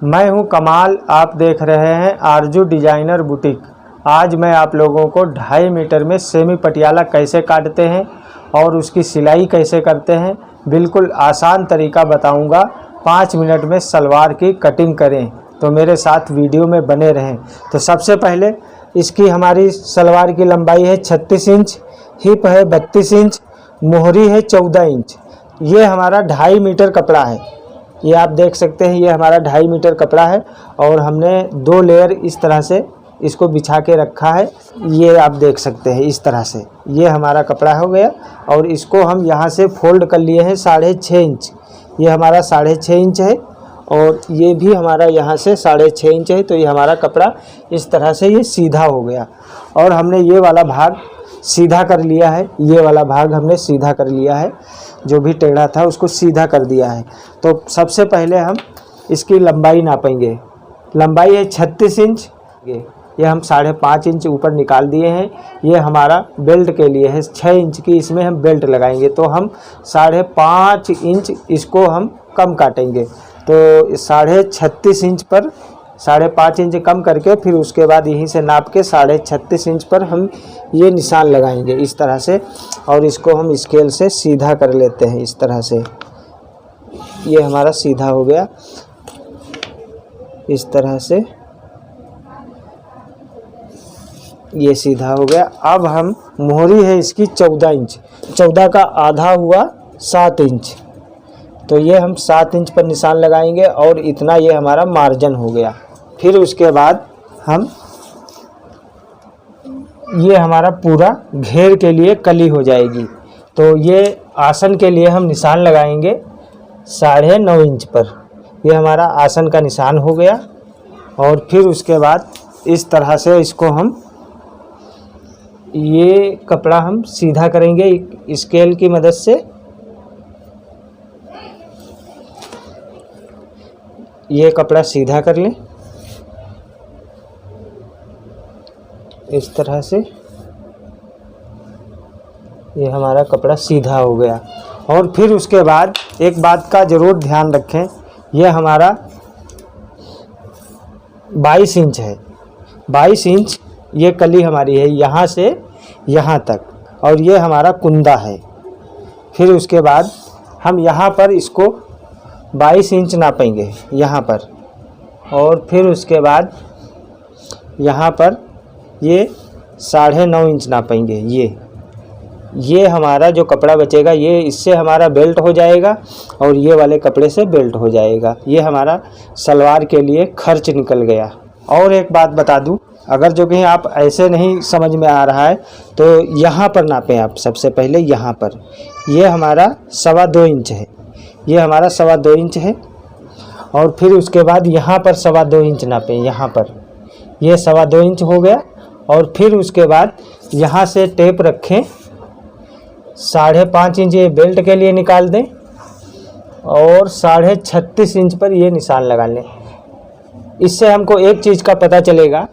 मैं हूं कमाल, आप देख रहे हैं आरजू डिजाइनर बुटीक। आज मैं आप लोगों को 2.5 मीटर में सेमी पटियाला कैसे काटते हैं और उसकी सिलाई कैसे करते हैं, बिल्कुल आसान तरीका बताऊंगा। 5 मिनट में सलवार की कटिंग करें, तो मेरे साथ वीडियो में बने रहें। तो सबसे पहले इसकी हमारी सलवार की लंबाई है 36 इंच, हिप है 32 इंच, मोहरी है 14 इंच। ये हमारा 2.5 मीटर कपड़ा है। ये आप देख सकते हैं, ये हमारा 2.5 मीटर कपड़ा है और हमने 2 लेयर इस तरह से इसको बिछा के रखा है। ये आप देख सकते हैं इस तरह से ये हमारा कपड़ा हो गया और इसको हम यहाँ से फोल्ड कर लिए हैं 6.5 इंच। ये हमारा 6.5 इंच है और ये भी हमारा यहाँ से 6.5 इंच है। तो ये हमारा कपड़ा इस तरह से ये सीधा हो गया और हमने ये वाला भाग सीधा कर लिया है। ये वाला भाग हमने सीधा कर लिया है, जो भी टेढ़ा था उसको सीधा कर दिया है। तो सबसे पहले हम इसकी लंबाई नापेंगे। लंबाई है 36 इंच, ये हम 5.5 इंच ऊपर निकाल दिए हैं। ये हमारा बेल्ट के लिए है, 6 इंच की इसमें हम बेल्ट लगाएंगे। तो हम 5.5 इंच इसको हम कम काटेंगे। तो 36.5 इंच पर 5.5 इंच कम करके फिर उसके बाद यहीं से नाप के 36.5 इंच पर हम ये निशान लगाएंगे इस तरह से। और इसको हम स्केल से सीधा कर लेते हैं इस तरह से। ये हमारा सीधा हो गया इस तरह से, ये सीधा हो गया। अब हम मोहरी है इसकी 14 इंच, 14 का आधा हुआ 7 इंच। तो ये हम 7 इंच पर निशान लगाएंगे और इतना ये हमारा मार्जिन हो गया। फिर उसके बाद हम ये हमारा पूरा घेर के लिए कली हो जाएगी। तो ये आसन के लिए हम निशान लगाएंगे 9.5 इंच पर। ये हमारा आसन का निशान हो गया और फिर उसके बाद इस तरह से इसको हम ये कपड़ा हम सीधा करेंगे स्केल की मदद से। ये कपड़ा सीधा कर लें इस तरह से। ये हमारा कपड़ा सीधा हो गया और फिर उसके बाद एक बात का ज़रूर ध्यान रखें, ये हमारा 22 इंच है। 22 इंच ये कली हमारी है यहाँ से यहाँ तक, और ये हमारा कुंदा है। फिर उसके बाद हम यहाँ पर इसको 22 इंच नापेंगे यहाँ पर, और फिर उसके बाद यहाँ पर ये 9.5 इंच नापेंगे। ये हमारा जो कपड़ा बचेगा ये इससे हमारा बेल्ट हो जाएगा और ये वाले कपड़े से बेल्ट हो जाएगा। ये हमारा सलवार के लिए खर्च निकल गया। और एक बात बता दूं, अगर जो कहीं आप ऐसे नहीं समझ में आ रहा है तो यहाँ पर नापें आप। सबसे पहले यहाँ पर ये हमारा 2.25 इंच है, ये हमारा 2.25 इंच है। और फिर उसके बाद यहाँ पर 2.25 इंच नापें। यहाँ पर ये 2.25 इंच हो गया और फिर उसके बाद यहाँ से टेप रखें 5.5 इंच ये बेल्ट के लिए निकाल दें और 36.5 इंच पर ये निशान लगा लें। इससे हमको एक चीज़ का पता चलेगा,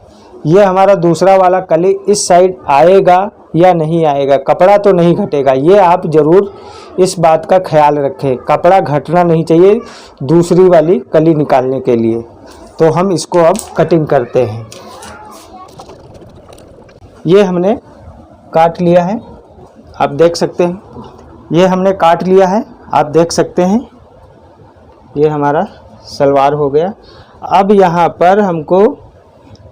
ये हमारा दूसरा वाला कली इस साइड आएगा या नहीं आएगा। कपड़ा तो नहीं घटेगा, ये आप ज़रूर इस बात का ख्याल रखें। कपड़ा घटना नहीं चाहिए दूसरी वाली कली निकालने के लिए। तो हम इसको अब कटिंग करते हैं। ये हमने काट लिया है, आप देख सकते हैं। ये हमने काट लिया है, आप देख सकते हैं। ये हमारा सलवार हो गया। अब यहाँ पर हमको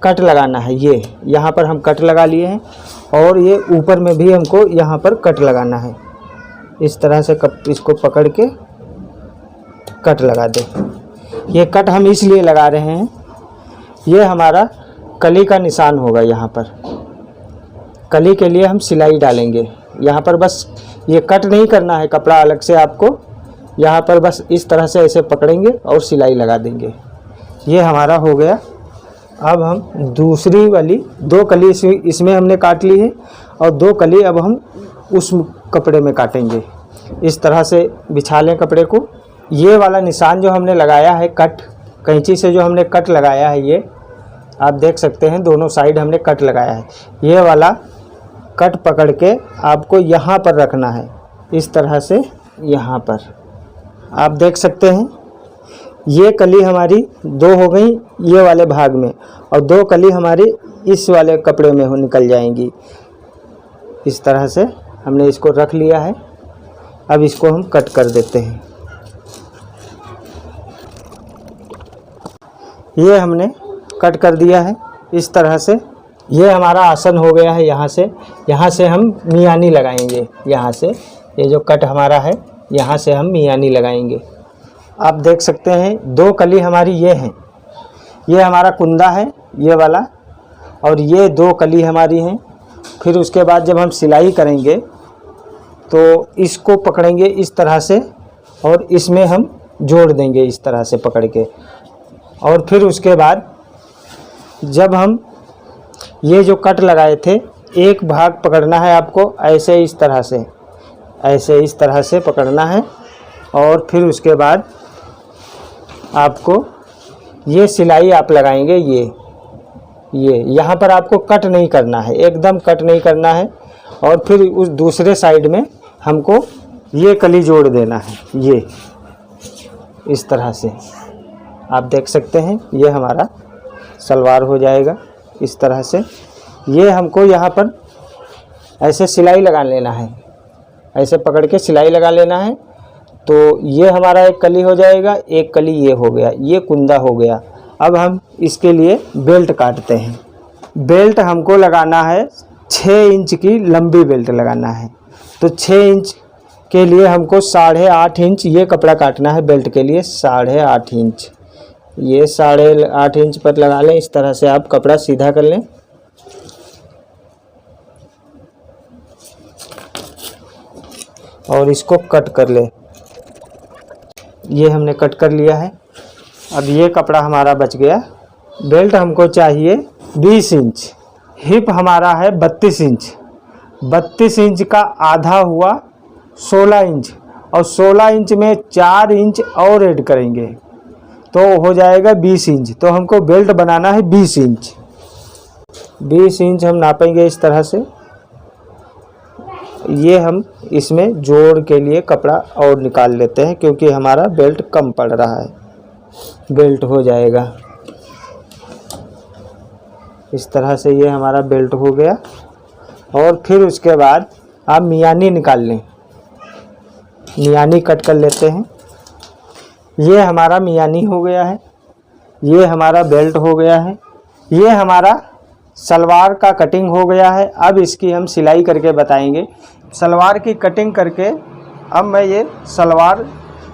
कट लगाना है। ये यहाँ पर हम कट लगा लिए हैं और ये ऊपर में भी हमको यहाँ पर कट लगाना है। इस तरह से इसको पकड़ के कट लगा दें। ये कट हम इसलिए लगा रहे हैं, ये हमारा कली का निशान होगा। यहाँ पर कली के लिए हम सिलाई डालेंगे। यहाँ पर बस ये कट नहीं करना है कपड़ा अलग से आपको, यहाँ पर बस इस तरह से ऐसे पकड़ेंगे और सिलाई लगा देंगे। ये हमारा हो गया। अब हम दूसरी वाली 2 कली इसमें हमने काट ली है और 2 कली अब हम उस कपड़े में काटेंगे। इस तरह से बिछा लें कपड़े को। ये वाला निशान जो हमने लगाया है कट, कैंची से जो हमने कट लगाया है, ये आप देख सकते हैं दोनों साइड हमने कट लगाया है। ये वाला कट पकड़ के आपको यहाँ पर रखना है इस तरह से। यहाँ पर आप देख सकते हैं ये कली हमारी 2 हो गई ये वाले भाग में, और 2 कली हमारी इस वाले कपड़े में निकल जाएंगी। इस तरह से हमने इसको रख लिया है। अब इसको हम कट कर देते हैं। ये हमने कट कर दिया है इस तरह से। ये हमारा आसन हो गया है। यहाँ से हम मियानी लगाएंगे। यहाँ से ये जो कट हमारा है, यहाँ से हम मियानी लगाएंगे। आप देख सकते हैं 2 कली हमारी ये हैं। ये हमारा कुंदा है ये वाला, और ये 2 कली हमारी हैं। फिर उसके बाद जब हम सिलाई करेंगे तो इसको पकड़ेंगे इस तरह से, और इसमें हम जोड़ देंगे इस तरह से पकड़ के। और फिर उसके बाद जब हम ये जो कट लगाए थे, एक भाग पकड़ना है आपको ऐसे इस तरह से पकड़ना है। और फिर उसके बाद आपको ये सिलाई आप लगाएंगे। ये यहाँ पर आपको कट नहीं करना है, एकदम कट नहीं करना है। और फिर उस दूसरे साइड में हमको ये कली जोड़ देना है। ये इस तरह से आप देख सकते हैं। ये हमारा सलवार हो जाएगा इस तरह से। ये हमको यहाँ पर ऐसे सिलाई लगा लेना है, ऐसे पकड़ के सिलाई लगा लेना है। तो ये हमारा एक कली हो जाएगा, एक कली ये हो गया, ये कुंदा हो गया। अब हम इसके लिए बेल्ट काटते हैं। बेल्ट हमको लगाना है 6 इंच की लंबी बेल्ट लगाना है। तो 6 इंच के लिए हमको 8.5 इंच ये कपड़ा काटना है। बेल्ट के लिए 8.5 इंच, ये 8.5 इंच पर लगा लें। इस तरह से आप कपड़ा सीधा कर लें। और इसको कट कर लें। ये हमने कट कर लिया है। अब ये कपड़ा हमारा बच गया। बेल्ट हमको चाहिए 20 इंच। हिप हमारा है 32 इंच। 32 इंच का आधा हुआ 16 इंच, और 16 इंच में 4 इंच और ऐड करेंगे तो हो जाएगा 20 इंच। तो हमको बेल्ट बनाना है 20 इंच। 20 इंच हम नापेंगे इस तरह से। ये हम इसमें जोड़ के लिए कपड़ा और निकाल लेते हैं, क्योंकि हमारा बेल्ट कम पड़ रहा है। बेल्ट हो जाएगा इस तरह से। ये हमारा बेल्ट हो गया। और फिर उसके बाद आप मियानी निकाल लें। मियानी कट कर लेते हैं। ये हमारा मियानी हो गया है। ये हमारा बेल्ट हो गया है। ये हमारा सलवार का कटिंग हो गया है। अब इसकी हम सिलाई करके बताएंगे। सलवार की कटिंग करके अब मैं ये सलवार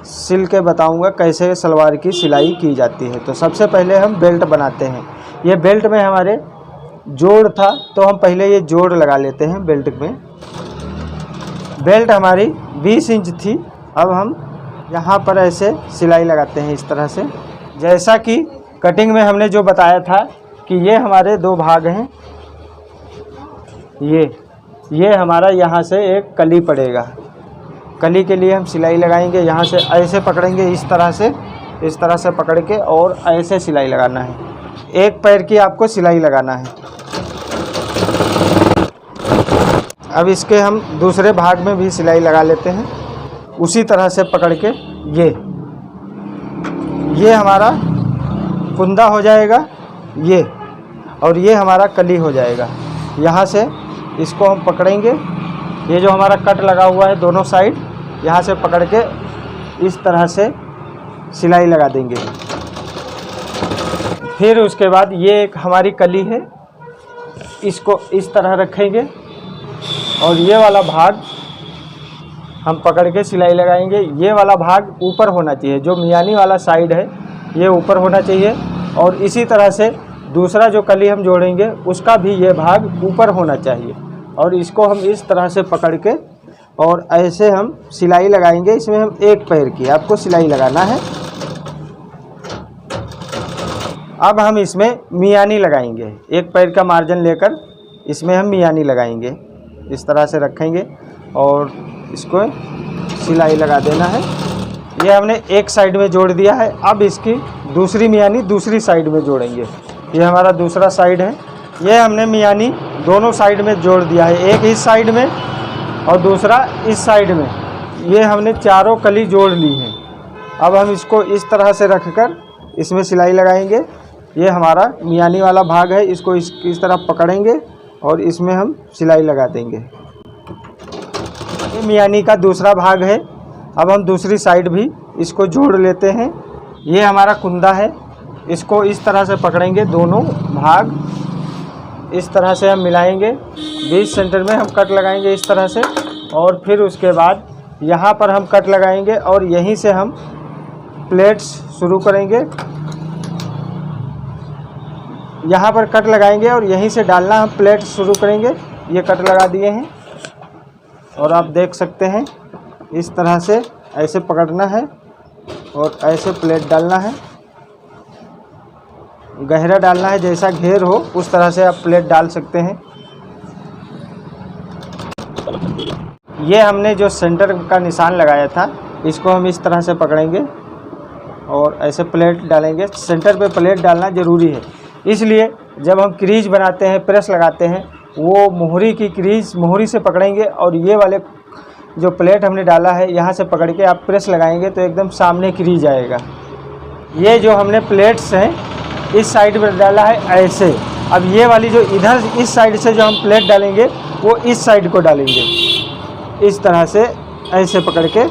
सिल के बताऊंगा कैसे सलवार की सिलाई की जाती है। तो सबसे पहले हम बेल्ट बनाते हैं। ये बेल्ट में हमारे जोड़ था, तो हम पहले ये जोड़ लगा लेते हैं बेल्ट में। बेल्ट हमारी 20 इंच थी। अब हम यहाँ पर ऐसे सिलाई लगाते हैं इस तरह से। जैसा कि कटिंग में हमने जो बताया था कि ये हमारे 2 भाग हैं। ये हमारा यहाँ से एक कली पड़ेगा। कली के लिए हम सिलाई लगाएंगे। यहाँ से ऐसे पकड़ेंगे इस तरह से पकड़ के, और ऐसे सिलाई लगाना है। एक पैर की आपको सिलाई लगाना है। अब इसके हम दूसरे भाग में भी सिलाई लगा लेते हैं उसी तरह से पकड़ के। ये हमारा कुंदा हो जाएगा ये, और ये हमारा कली हो जाएगा। यहाँ से इसको हम पकड़ेंगे। ये जो हमारा कट लगा हुआ है दोनों साइड, यहाँ से पकड़ के इस तरह से सिलाई लगा देंगे। फिर उसके बाद ये एक हमारी कली है, इसको इस तरह रखेंगे, और ये वाला भाग हम पकड़ के सिलाई लगाएंगे। ये वाला भाग ऊपर होना चाहिए, जो मियानी वाला साइड है ये ऊपर होना चाहिए। और इसी तरह से दूसरा जो कली हम जोड़ेंगे उसका भी ये भाग ऊपर होना चाहिए। और इसको हम इस तरह से पकड़ के और ऐसे हम सिलाई लगाएंगे। इसमें हम एक पैर की आपको सिलाई लगाना है। अब हम इसमें मियानी लगाएंगे। एक पैर का मार्जिन लेकर इसमें हम मियानी लगाएंगे। इस तरह से रखेंगे और इसको सिलाई लगा देना है। ये हमने एक साइड में जोड़ दिया है। अब इसकी दूसरी मियानी दूसरी साइड में जोड़ेंगे। ये हमारा दूसरा साइड है। ये हमने मियानी दोनों साइड में जोड़ दिया है, एक इस साइड में और दूसरा इस साइड में। ये हमने चारों कली जोड़ ली हैं। अब हम इसको इस तरह से रखकर इसमें सिलाई लगाएंगे। ये हमारा मियानी वाला भाग है, इसको इस तरह पकड़ेंगे और इसमें हम सिलाई लगा देंगे। ये मियानी का दूसरा भाग है। अब हम दूसरी साइड भी इसको जोड़ लेते हैं। ये हमारा कुंदा है, इसको इस तरह से पकड़ेंगे, दोनों भाग इस तरह से हम मिलाएंगे। बीच सेंटर में हम कट लगाएंगे इस तरह से, और फिर उसके बाद यहाँ पर हम कट लगाएंगे और यहीं से हम प्लेट्स शुरू करेंगे। यहाँ पर कट लगाएंगे और यहीं से डालना हम प्लेट शुरू करेंगे। ये कट लगा दिए हैं और आप देख सकते हैं इस तरह से ऐसे पकड़ना है और ऐसे प्लेट डालना है। गहरा डालना है, जैसा घेर हो उस तरह से आप प्लेट डाल सकते हैं। ये हमने जो सेंटर का निशान लगाया था, इसको हम इस तरह से पकड़ेंगे और ऐसे प्लेट डालेंगे। सेंटर पे प्लेट डालना ज़रूरी है, इसलिए जब हम क्रीज बनाते हैं, प्रेस लगाते हैं, वो मोहरी की क्रीज मोहरी से पकड़ेंगे और ये वाले जो प्लेट हमने डाला है यहाँ से पकड़ के आप प्रेस लगाएंगे तो एकदम सामने क्रीज आएगा। ये जो हमने प्लेट्स हैं इस साइड में डाला है ऐसे। अब ये वाली जो इधर इस साइड से जो हम प्लेट डालेंगे वो इस साइड को डालेंगे, इस तरह से ऐसे पकड़ के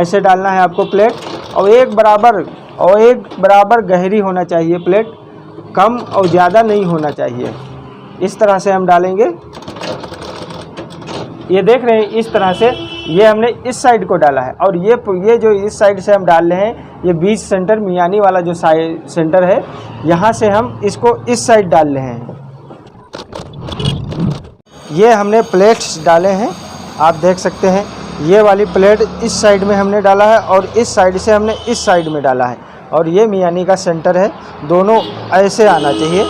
ऐसे डालना है आपको प्लेट। और एक बराबर गहरी होना चाहिए प्लेट, कम और ज़्यादा नहीं होना चाहिए। इस तरह से हम डालेंगे। ये देख रहे हैं इस तरह से ये हमने इस साइड को डाला है और ये जो इस साइड से हम डाल रहे हैं, ये बीच सेंटर मियानी वाला जो सेंटर है, यहाँ से हम इसको इस साइड डाल रहे हैं। ये हमने प्लेट्स डाले हैं, आप देख सकते हैं। ये वाली प्लेट इस साइड में हमने डाला है और इस साइड से हमने इस साइड में डाला है। और ये मियानी का सेंटर है, दोनों ऐसे आना चाहिए,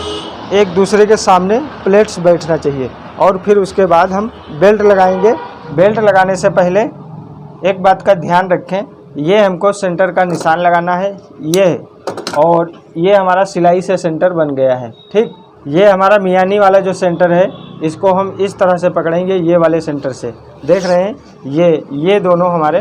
एक दूसरे के सामने प्लेट्स बैठना चाहिए। और फिर उसके बाद हम बेल्ट लगाएंगे। बेल्ट लगाने से पहले एक बात का ध्यान रखें, ये हमको सेंटर का निशान लगाना है ये, और ये हमारा सिलाई से सेंटर बन गया है। ठीक, ये हमारा मियानी वाला जो सेंटर है, इसको हम इस तरह से पकड़ेंगे, ये वाले सेंटर से। देख रहे हैं ये दोनों हमारे,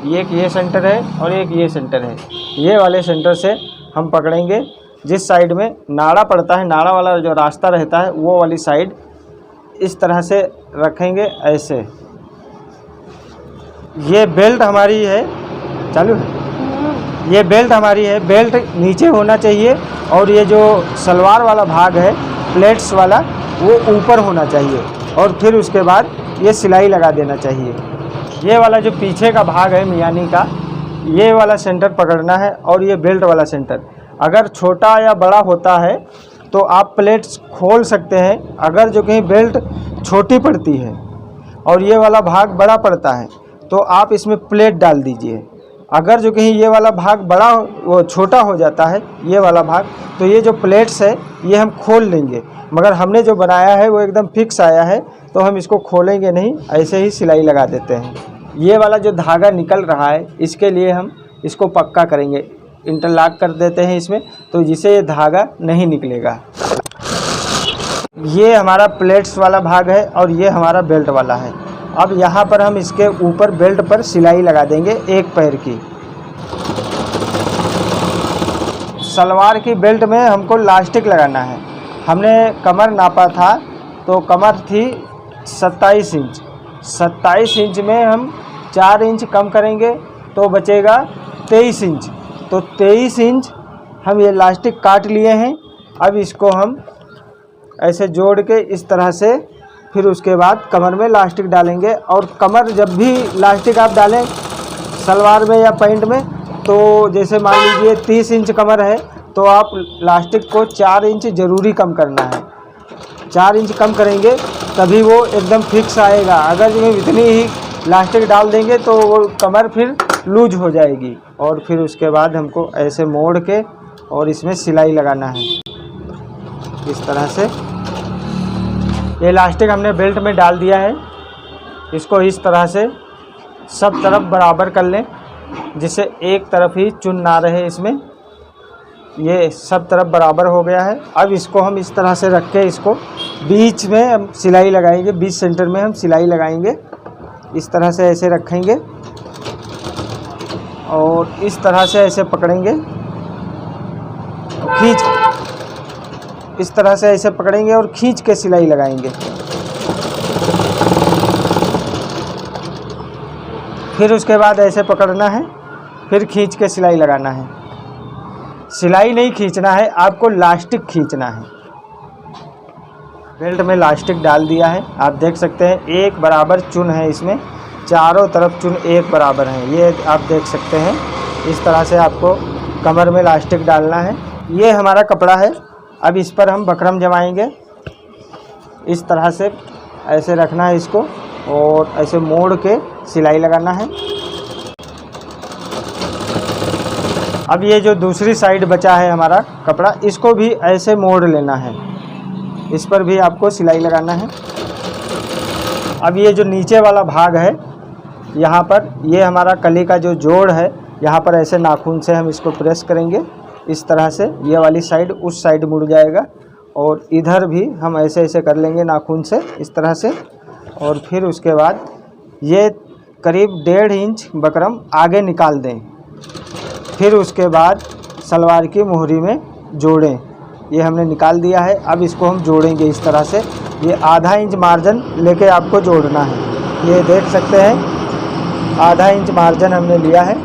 एक ये सेंटर है और एक ये सेंटर है। ये वाले सेंटर से हम पकड़ेंगे, जिस साइड में नाड़ा पड़ता है, नाड़ा वाला जो रास्ता रहता है, वो वाली साइड इस तरह से रखेंगे ऐसे। ये बेल्ट हमारी है, चालू है, ये बेल्ट हमारी है। बेल्ट नीचे होना चाहिए और ये जो सलवार वाला भाग है प्लेट्स वाला, वो ऊपर होना चाहिए। और फिर उसके बाद ये सिलाई लगा देना चाहिए। ये वाला जो पीछे का भाग है मियानी का, ये वाला सेंटर पकड़ना है। और ये बेल्ट वाला सेंटर अगर छोटा या बड़ा होता है तो आप प्लेट्स खोल सकते हैं। अगर जो कहीं बेल्ट छोटी पड़ती है और ये वाला भाग बड़ा पड़ता है तो आप इसमें प्लेट डाल दीजिए। अगर जो कहीं ये वाला भाग बड़ा वो छोटा हो जाता है, ये वाला भाग, तो ये जो प्लेट्स है ये हम खोल लेंगे। मगर हमने जो बनाया है वो एकदम फिक्स आया है, तो हम इसको खोलेंगे नहीं, ऐसे ही सिलाई लगा देते हैं। ये वाला जो धागा निकल रहा है, इसके लिए हम इसको पक्का करेंगे, इंटरलॉक कर देते हैं इसमें, तो जिससे ये धागा नहीं निकलेगा। ये हमारा प्लेट्स वाला भाग है और ये हमारा बेल्ट वाला है। अब यहाँ पर हम इसके ऊपर बेल्ट पर सिलाई लगा देंगे एक पैर की। सलवार की बेल्ट में हमको लास्टिक लगाना है। हमने कमर नापा था तो कमर थी 27 इंच। 27 इंच में हम 4 इंच कम करेंगे तो बचेगा 23 इंच। तो 23 इंच हम ये लास्टिक काट लिए हैं। अब इसको हम ऐसे जोड़ के इस तरह से, फिर उसके बाद कमर में लास्टिक डालेंगे। और कमर जब भी लास्टिक आप डालें सलवार में या पैंट में, तो जैसे मान लीजिए 30 इंच कमर है तो आप लास्टिक को 4 इंच ज़रूरी कम करना है। 4 इंच कम करेंगे तभी वो एकदम फिक्स आएगा। अगर जो इतनी ही लास्टिक डाल देंगे तो वो कमर फिर लूज हो जाएगी। और फिर उसके बाद हमको ऐसे मोड़ के और इसमें सिलाई लगाना है इस तरह से। ये इलास्टिक हमने बेल्ट में डाल दिया है। इसको इस तरह से सब तरफ बराबर कर लें, जिससे एक तरफ ही चुन ना रहे इसमें। ये सब तरफ बराबर हो गया है। अब इसको हम इस तरह से रख के इसको बीच में हम सिलाई लगाएंगे, बीच सेंटर में हम सिलाई लगाएंगे। इस तरह से ऐसे रखेंगे और इस तरह से ऐसे पकड़ेंगे, इस तरह से ऐसे पकड़ेंगे और खींच के सिलाई लगाएंगे। फिर उसके बाद ऐसे पकड़ना है, फिर खींच के सिलाई लगाना है। सिलाई नहीं खींचना है, आपको लास्टिक खींचना है। बेल्ट में लास्टिक डाल दिया है, आप देख सकते हैं एक बराबर चुन है, इसमें चारों तरफ चुन एक बराबर है, ये आप देख सकते हैं। इस तरह से आपको कमर में लास्टिक डालना है। ये हमारा कपड़ा है, अब इस पर हम बकरम जमाएंगे। इस तरह से ऐसे रखना है इसको और ऐसे मोड़ के सिलाई लगाना है। अब ये जो दूसरी साइड बचा है हमारा कपड़ा, इसको भी ऐसे मोड़ लेना है, इस पर भी आपको सिलाई लगाना है। अब ये जो नीचे वाला भाग है, यहाँ पर ये हमारा कली का जो जोड़ है, यहाँ पर ऐसे नाखून से हम इसको प्रेस करेंगे। इस तरह से ये वाली साइड उस साइड मुड़ जाएगा और इधर भी हम ऐसे ऐसे कर लेंगे नाखून से इस तरह से। और फिर उसके बाद ये करीब 1.5 इंच बकरम आगे निकाल दें। फिर उसके बाद सलवार की मोहरी में जोड़ें। ये हमने निकाल दिया है, अब इसको हम जोड़ेंगे इस तरह से। ये आधा इंच मार्जिन लेके आपको जोड़ना है, ये देख सकते हैं आधा इंच मार्जिन हमने लिया है,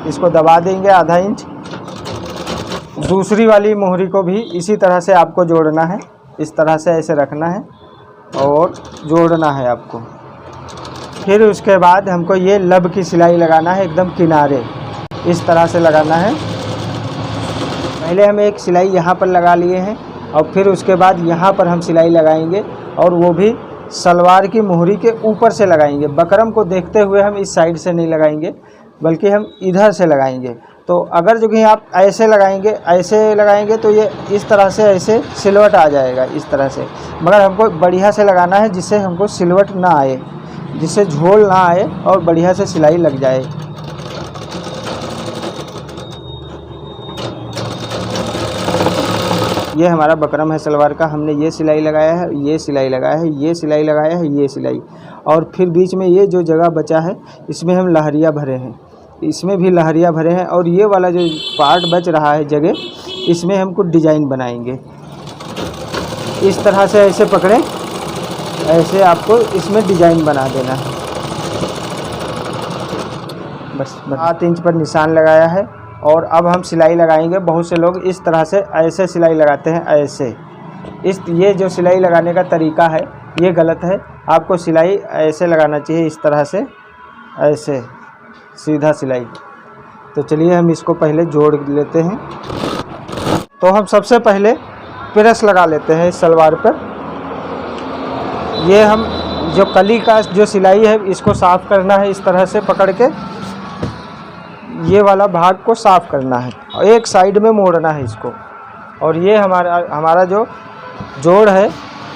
इसको दबा देंगे आधा इंच। दूसरी वाली मोहरी को भी इसी तरह से आपको जोड़ना है, इस तरह से ऐसे रखना है और जोड़ना है आपको। फिर उसके बाद हमको ये लब की सिलाई लगाना है, एकदम किनारे इस तरह से लगाना है। पहले हम एक सिलाई यहाँ पर लगा लिए हैं और फिर उसके बाद यहाँ पर हम सिलाई लगाएंगे और वो भी सलवार की मोहरी के ऊपर से लगाएंगे। बकरम को देखते हुए हम इस साइड से नहीं लगाएंगे, बल्कि हम इधर से लगाएंगे। तो अगर जो कि आप ऐसे लगाएंगे तो ये इस तरह से ऐसे सिलवट आ जाएगा इस तरह से, मगर हमको बढ़िया से लगाना है जिससे हमको सिलवट ना आए, जिससे झोल ना आए और बढ़िया से सिलाई लग जाए। ये हमारा बकरम है सलवार का, हमने ये सिलाई लगाया है, ये सिलाई लगाया है, ये सिलाई लगाया है, ये सिलाई, और फिर बीच में ये जो जगह बचा है इसमें हम लहरिया भरे हैं, इसमें भी लहरिया भरे हैं। और ये वाला जो पार्ट बच रहा है जगह, इसमें हम कुछ डिजाइन बनाएंगे। इस तरह से ऐसे पकड़ें, ऐसे आपको इसमें डिजाइन बना देना है। बस 7 इंच पर निशान लगाया है और अब हम सिलाई लगाएंगे। बहुत से लोग इस तरह से ऐसे सिलाई लगाते हैं, ऐसे ये जो सिलाई लगाने का तरीका है ये गलत है। आपको सिलाई ऐसे लगाना चाहिए, इस तरह से ऐसे सीधा सिलाई। तो चलिए हम इसको पहले जोड़ लेते हैं। तो हम सबसे पहले प्रेस लगा लेते हैं इस सलवार पर। ये हम जो कली का जो सिलाई है इसको साफ़ करना है, इस तरह से पकड़ के ये वाला भाग को साफ़ करना है और एक साइड में मोड़ना है इसको। और ये हमारा जो जोड़ है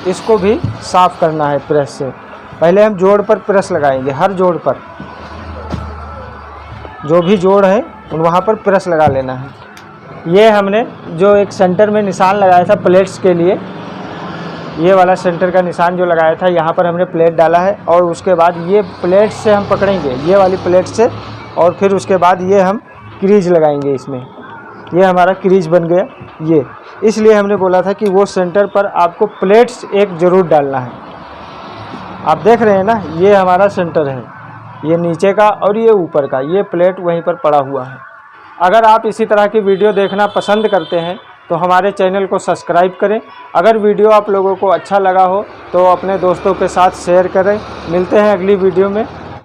इसको भी साफ़ करना है प्रेस से। पहले हम जोड़ पर प्रेस लगाएंगे, हर जोड़ पर जो भी जोड़ है वहाँ पर प्रेस लगा लेना है। ये हमने जो एक सेंटर में निशान लगाया था प्लेट्स के लिए, ये वाला सेंटर का निशान जो लगाया था यहाँ पर हमने प्लेट डाला है और उसके बाद ये प्लेट से हम पकड़ेंगे, ये वाली प्लेट से, और फिर उसके बाद ये हम क्रीज लगाएंगे इसमें। ये हमारा क्रीज बन गया। ये इसलिए हमने बोला था कि वो सेंटर पर आपको प्लेट्स एक ज़रूर डालना है। आप देख रहे हैं ना, ये हमारा सेंटर है, ये नीचे का और ये ऊपर का, ये प्लेट वहीं पर पड़ा हुआ है। अगर आप इसी तरह की वीडियो देखना पसंद करते हैं तो हमारे चैनल को सब्सक्राइब करें। अगर वीडियो आप लोगों को अच्छा लगा हो तो अपने दोस्तों के साथ शेयर करें। मिलते हैं अगली वीडियो में।